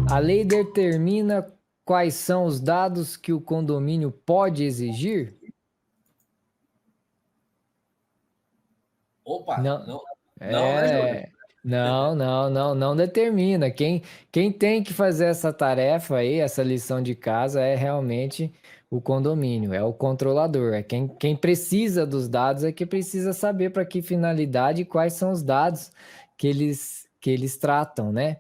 A lei determina quais são os dados que o condomínio pode exigir? Opa, Não, não, não, né, Júlio? não determina. Quem tem que fazer essa tarefa aí, essa lição de casa, é realmente o condomínio, é o controlador, é quem precisa dos dados, é que precisa saber para que finalidade e quais são os dados que eles tratam, né?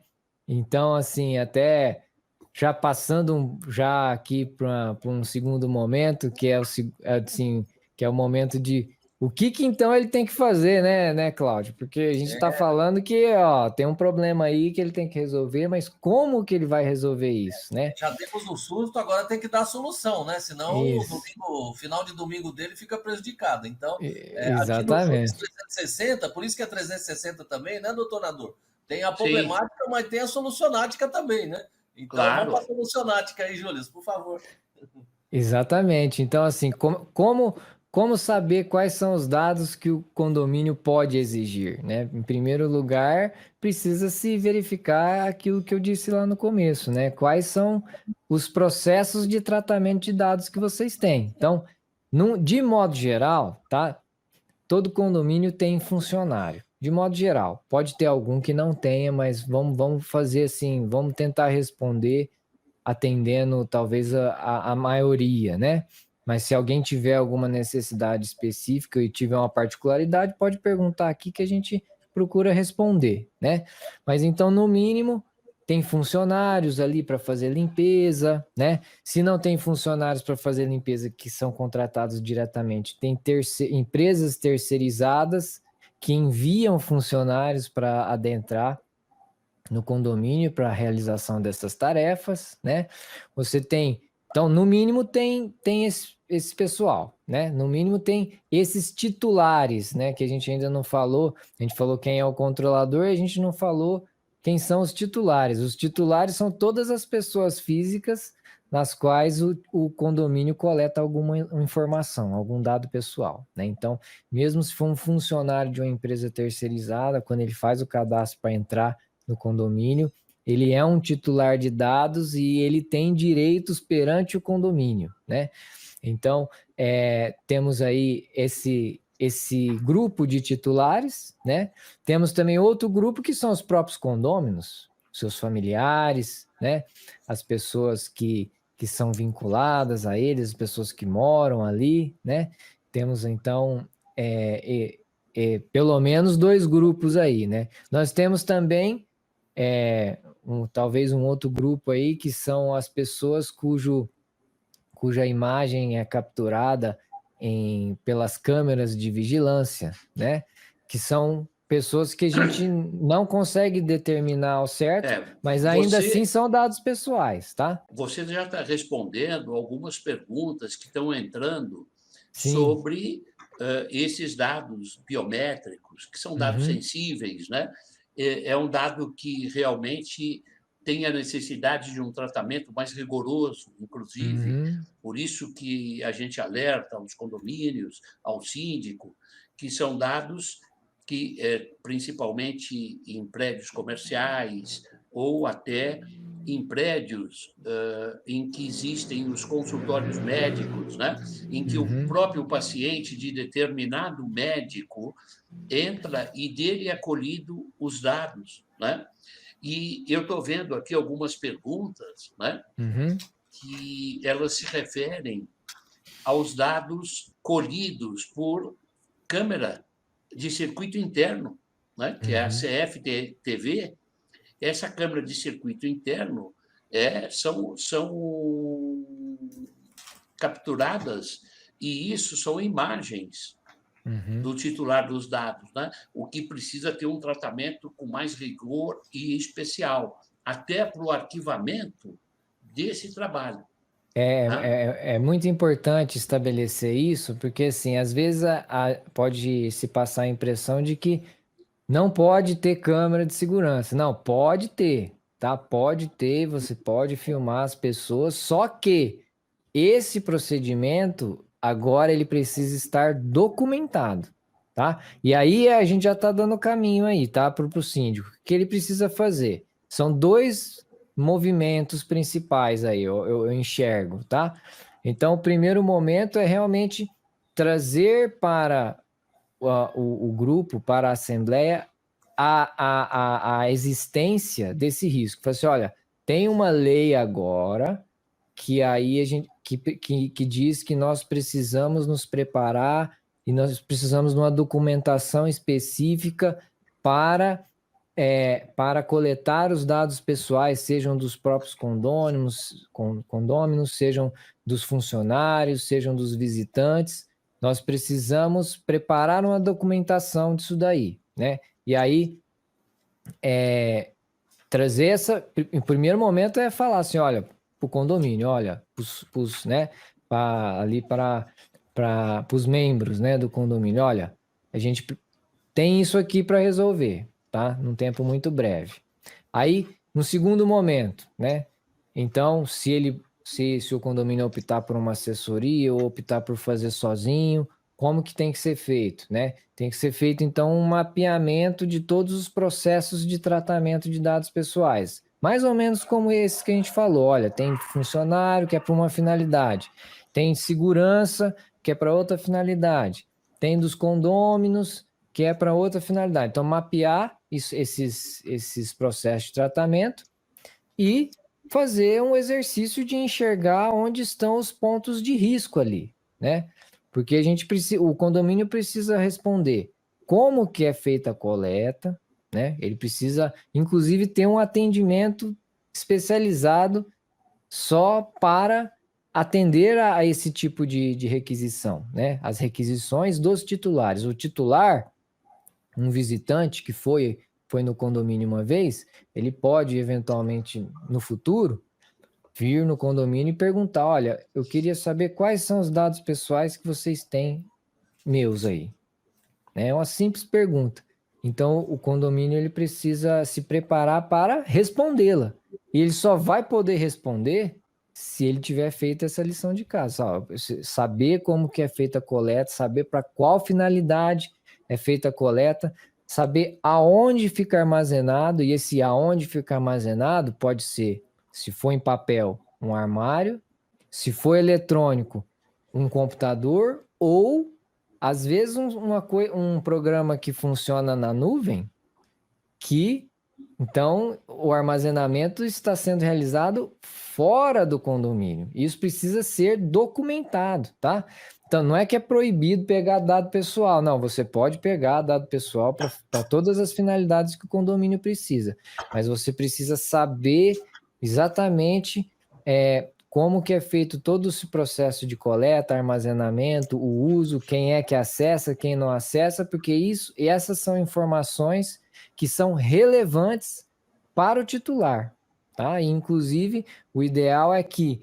Então, assim, até já passando já aqui para um segundo momento, que é assim, que é o momento de o que então ele tem que fazer, né, Cláudio? Porque a gente está É, falando que, ó, tem um problema aí que ele tem que resolver, mas como que ele vai resolver isso, né? já temos o susto, agora tem que dar a solução, né? Senão Isso, o final de domingo dele fica prejudicado. Então, aqui no Juiz exatamente. 360, por isso que é 360 também, né, doutor Nador? Tem a Sim, problemática, mas tem a solucionática também, né? Então, vamos para a claro. solucionática aí, Júlio, por favor. Exatamente. Então, assim, como saber quais são os dados que o condomínio pode exigir, né? Em primeiro lugar, precisa se verificar aquilo que eu disse lá no começo, né? Quais são os processos de tratamento de dados que vocês têm. Então, de modo geral, tá? Todo condomínio tem funcionário. De modo geral, pode ter algum que não tenha, mas vamos fazer assim, vamos tentar responder atendendo talvez a maioria, né? Mas se alguém tiver alguma necessidade específica e tiver uma particularidade, pode perguntar aqui que a gente procura responder, né? Mas então, no mínimo, tem funcionários ali para fazer limpeza, né? Se não tem funcionários para fazer limpeza que são contratados diretamente, tem empresas terceirizadas que enviam funcionários para adentrar no condomínio para a realização dessas tarefas, né? Você tem, então, no mínimo tem esse pessoal, né? No mínimo tem esses titulares, né? Que a gente ainda não falou. A gente falou quem é o controlador, a gente não falou quem são os titulares. Os titulares são todas as pessoas físicas nas quais o condomínio coleta alguma informação, algum dado pessoal, né? Então, mesmo se for um funcionário de uma empresa terceirizada, quando ele faz o cadastro para entrar no condomínio, ele é um titular de dados e ele tem direitos perante o condomínio, né? Então, temos aí esse grupo de titulares, né? Temos também outro grupo que são os próprios condôminos, seus familiares, né? As pessoas que são vinculadas a eles, as pessoas que moram ali, né? Temos, então, pelo menos dois grupos aí, né? Nós temos também talvez um outro grupo aí, que são as pessoas cuja imagem é capturada pelas câmeras de vigilância, né? Que são pessoas que a gente não consegue determinar ao certo, É, mas ainda assim você, são dados pessoais, tá? você já está respondendo algumas perguntas que estão entrando Sim. sobre esses dados biométricos, que são dados Uhum. sensíveis, né? É um dado que realmente tem a necessidade de um tratamento mais rigoroso, inclusive. Uhum. Por isso que a gente alerta aos condomínios, ao síndico, que são dados que, principalmente em prédios comerciais ou até em prédios em que existem os consultórios médicos, né? Em que o Uhum. próprio paciente de determinado médico entra e dele é colhido os dados, né? E eu estou vendo aqui algumas perguntas, né? Uhum. Que elas se referem aos dados colhidos por câmera de circuito interno, né? Que é a Uhum. CFTV. Essa câmera de circuito interno são capturadas, e isso são imagens Uhum. do titular dos dados, né? O que precisa ter um tratamento com mais rigor e especial, até para o arquivamento desse trabalho. Né? É muito importante estabelecer isso, porque assim, às vezes pode se passar a impressão de que não pode ter câmera de segurança. Não, pode ter, tá? Pode ter, você pode filmar as pessoas, só que esse procedimento agora ele precisa estar documentado, tá? E aí a gente já está dando caminho aí, tá? Para o síndico. O que ele precisa fazer? São dois. movimentos principais aí, eu enxergo, tá? Então, o primeiro momento é realmente trazer para o grupo, para a Assembleia, a existência desse risco. Fala assim, olha, tem uma lei agora que aí a gente que diz que nós precisamos nos preparar e nós precisamos de uma documentação específica para coletar os dados pessoais, sejam dos próprios condôminos, sejam dos funcionários, sejam dos visitantes. Nós precisamos preparar uma documentação disso daí, né? E aí, trazer essa... Em primeiro momento é falar assim, olha, para o condomínio, olha, né, ali para os membros, né, do condomínio, olha, a gente tem isso aqui para resolver, tá? Num tempo muito breve. Aí, no segundo momento, né? Então, se o condomínio optar por uma assessoria ou optar por fazer sozinho, como que tem que ser feito, né? Tem que ser feito, então, um mapeamento de todos os processos de tratamento de dados pessoais. Mais ou menos como esse que a gente falou. Olha, tem funcionário que é para uma finalidade, tem segurança que é para outra finalidade, tem dos condôminos que é para outra finalidade. Então, mapear esses processos de tratamento e fazer um exercício de enxergar onde estão os pontos de risco ali, né? Porque o condomínio precisa responder como que é feita a coleta, né? Ele precisa, inclusive, ter um atendimento especializado só para atender a esse tipo de requisição, né? As requisições dos titulares. O titular, um visitante que foi no condomínio uma vez, ele pode, eventualmente, no futuro, vir no condomínio e perguntar, olha, eu queria saber quais são os dados pessoais que vocês têm meus aí. É uma simples pergunta. Então, o condomínio ele precisa se preparar para respondê-la. E ele só vai poder responder se ele tiver feito essa lição de casa. Saber como que é feita a coleta, saber para qual finalidade é feita a coleta, saber aonde fica armazenado, e esse aonde fica armazenado pode ser, se for em papel, um armário, se for eletrônico, um computador, ou, às vezes, um programa que funciona na nuvem, que, então, o armazenamento está sendo realizado fora do condomínio. Isso precisa ser documentado, tá? Então, não é que é proibido pegar dado pessoal, não, você pode pegar dado pessoal para todas as finalidades que o condomínio precisa, mas você precisa saber exatamente como que é feito todo esse processo de coleta, armazenamento, o uso, quem é que acessa, quem não acessa, porque essas são informações que são relevantes para o titular, tá? E, inclusive, o ideal é que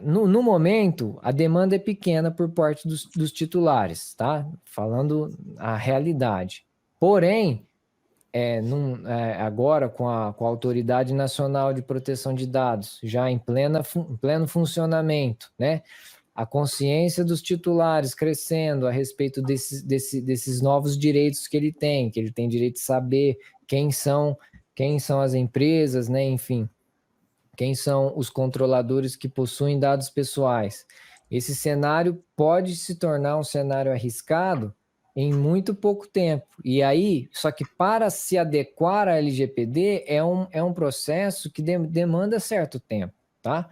no momento, a demanda é pequena por parte dos titulares, tá? Falando a realidade. Porém, agora com a Autoridade Nacional de Proteção de Dados, já em pleno funcionamento, né? A consciência dos titulares crescendo a respeito desses novos direitos que ele tem direito de saber quem são as empresas, né? Enfim, quem são os controladores que possuem dados pessoais. Esse cenário pode se tornar um cenário arriscado em muito pouco tempo. E aí, só que para se adequar à LGPD é um processo que demanda certo tempo, tá?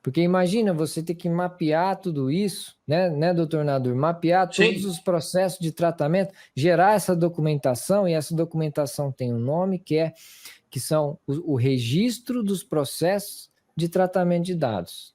Porque imagina você ter que mapear tudo isso, né, doutor Nadur? Mapear todos os processos de tratamento, gerar essa documentação, e essa documentação tem um nome que são o registro dos processos de tratamento de dados.